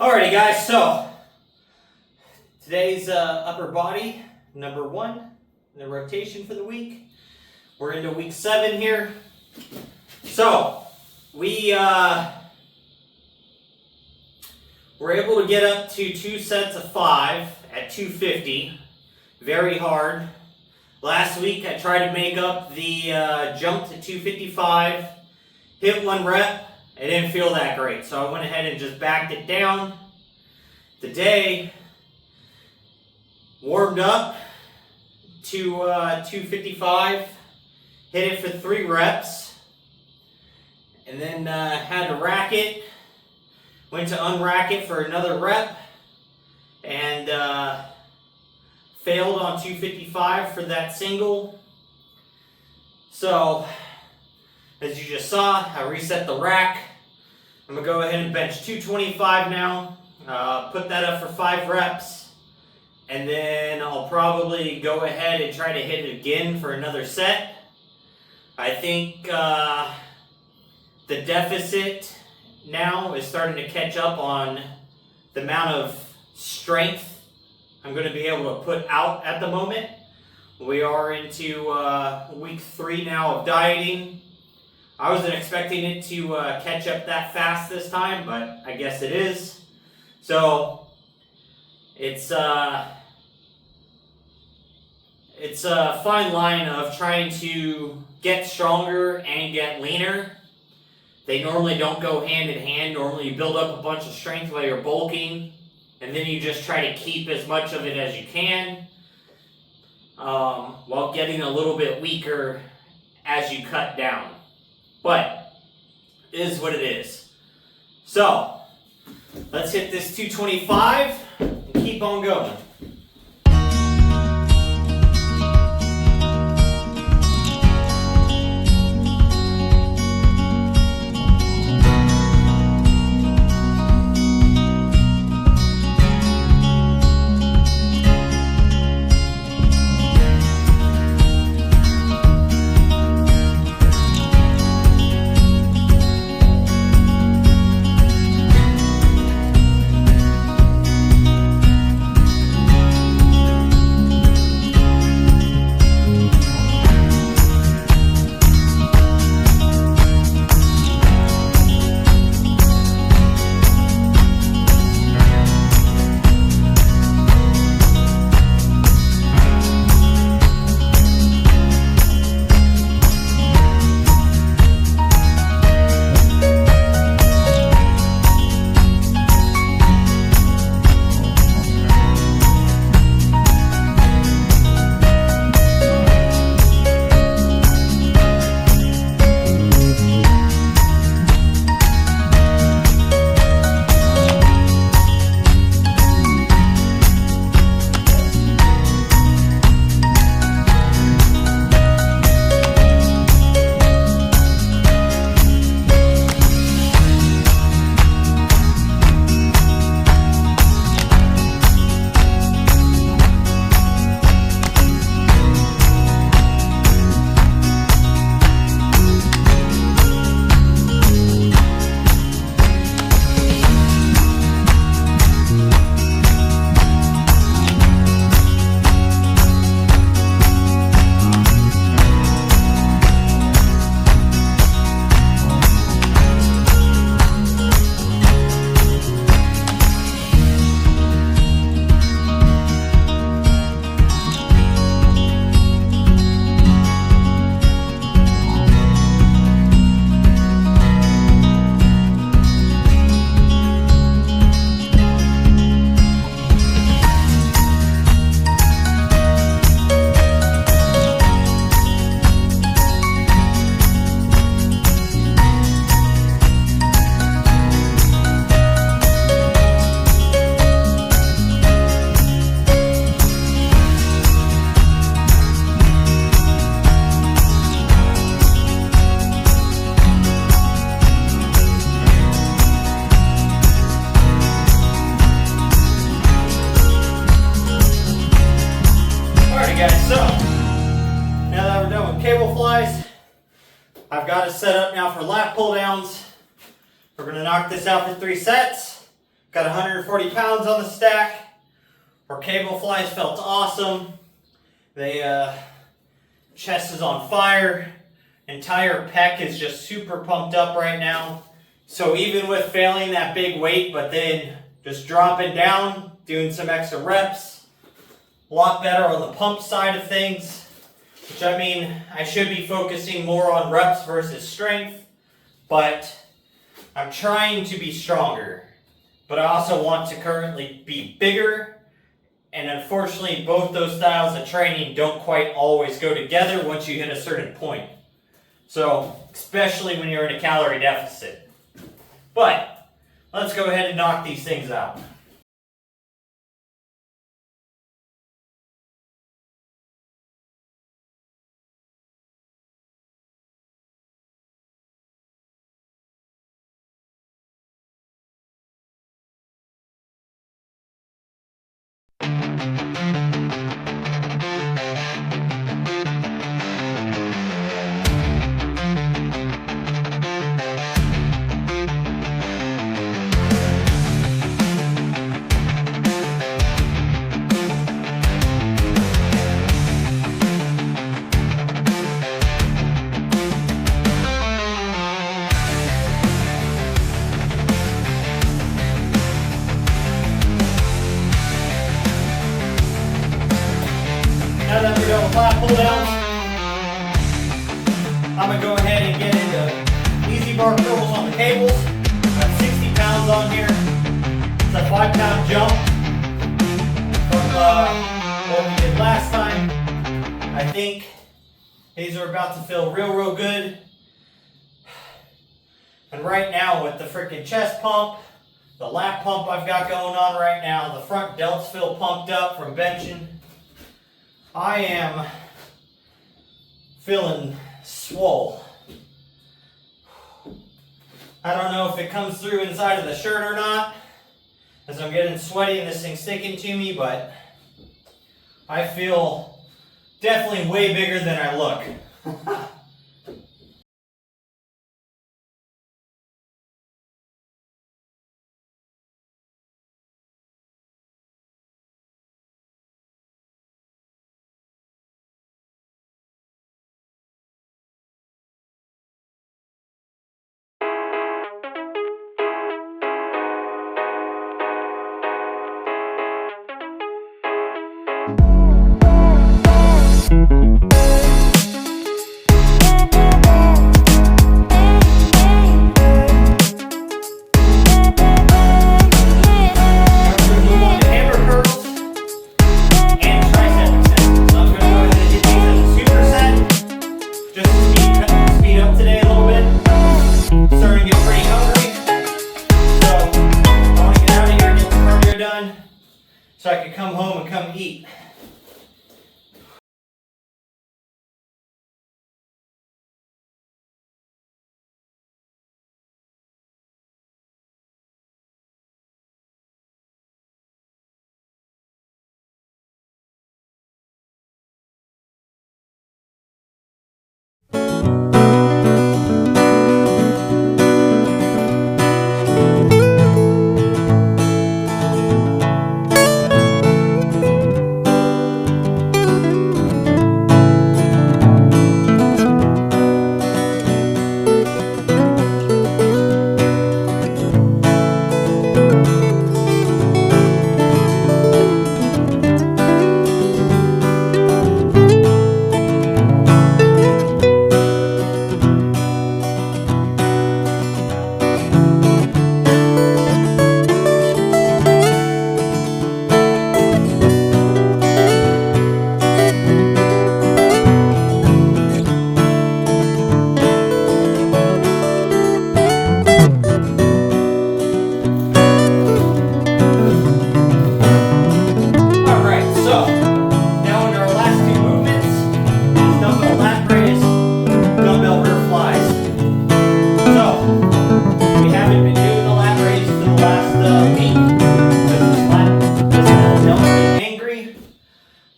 Alrighty guys, so today's upper body, number 1 in the rotation for the week. We're into week 7 here. So we were able to get up to 2 sets of 5 at 250. Very hard. Last week I tried to make up the jump to 255, hit 1 rep. It didn't feel that great, so I went ahead and just backed it down. Today, warmed up to 255, hit it for 3 reps, and then had to rack it. Went to unrack it for another rep, and failed on 255 for that single. So, as you just saw, I reset the rack. I'm going to go ahead and bench 225 now, put that up for 5 reps, and then I'll probably go ahead and try to hit it again for another set. I think the deficit now is starting to catch up on the amount of strength I'm going to be able to put out at the moment. We are into week 3 now of dieting. I wasn't expecting it to catch up that fast this time, but I guess it is. So it's a fine line of trying to get stronger and get leaner. They normally don't go hand in hand. Normally you build up a bunch of strength while you're bulking, and then you just try to keep as much of it as you can, while getting a little bit weaker as you cut down. But it is what it is. So let's hit this 225 and keep on going. I've got it set up now for lat pull downs. We're going to knock this out for 3 sets. Got 140 pounds on the stack. Our cable flies felt awesome. The chest is on fire. Entire pec is just super pumped up right now. So even with failing that big weight, but then just dropping down, doing some extra reps, a lot better on the pump side of things, which I mean, I should be focusing more on reps versus strength, but I'm trying to be stronger. But I also want to currently be bigger, and unfortunately both those styles of training don't quite always go together once you hit a certain point. So, especially when you're in a calorie deficit. But, let's go ahead and knock these things out. Now that we're done with lat pull downs, I'm going to go ahead and get into easy bar curls on the cables. Got 60 pounds on here. It's a 5-pound jump from what we did last time. I think these are about to feel real good. And right now with the freaking chest pump, the lat pump I've got going on right now, the front delts feel pumped up from benching. I am feeling swole. I don't know if it comes through inside of the shirt or not, as I'm getting sweaty and this thing's sticking to me, but I feel definitely way bigger than I look. So I could come home and come eat.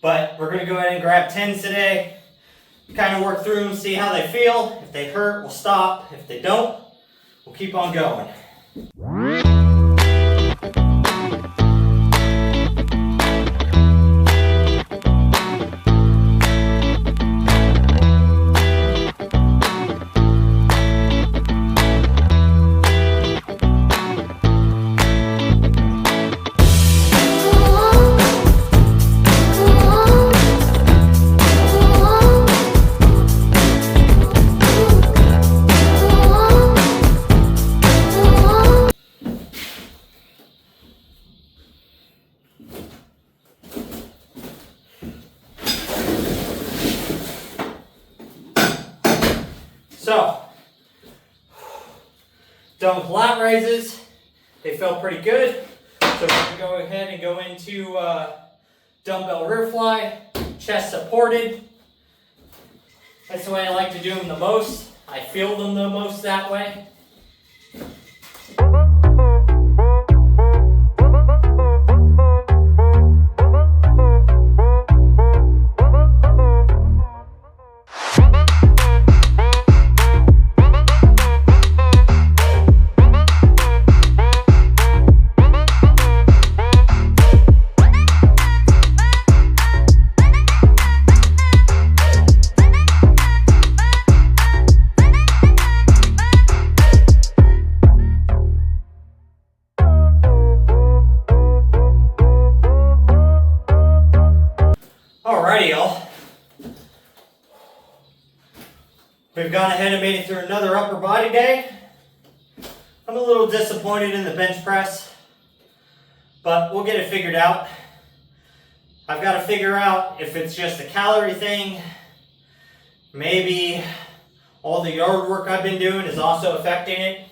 But we're going to go ahead and grab 10s today, kind of work through them, see how they feel. If they hurt, we'll stop. If they don't, we'll keep on going. So, done with lat raises. They felt pretty good. So we're going to go ahead and go into dumbbell rear fly, chest supported. That's the way I like to do them the most. I feel them the most that way. Alrighty, y'all. We've gone ahead and made it through another upper body day. I'm a little disappointed in the bench press, but we'll get it figured out. I've got to figure out if it's just a calorie thing. Maybe all the yard work I've been doing is also affecting it,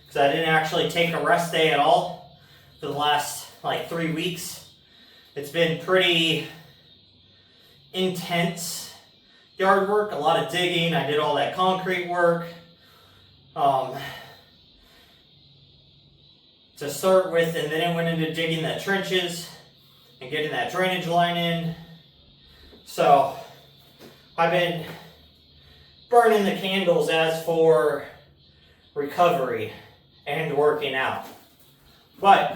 because I didn't actually take a rest day at all for the last like 3 weeks. It's been pretty intense yard work, a lot of digging. I did all that concrete work to start with, and then I went into digging the trenches and getting that drainage line in. So I've been burning the candles as for recovery and working out, but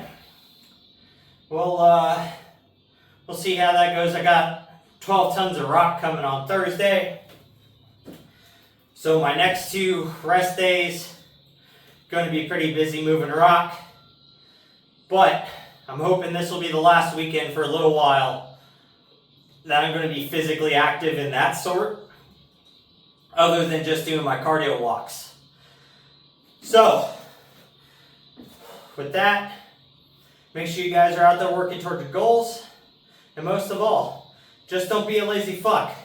we'll see how that goes. I got 12 tons of rock coming on Thursday. So my next 2 rest days, going to be pretty busy moving rock. But I'm hoping this will be the last weekend for a little while that I'm going to be physically active in that sort, other than just doing my cardio walks. So, with that, make sure you guys are out there working toward your goals. And most of all, just don't be a lazy fuck.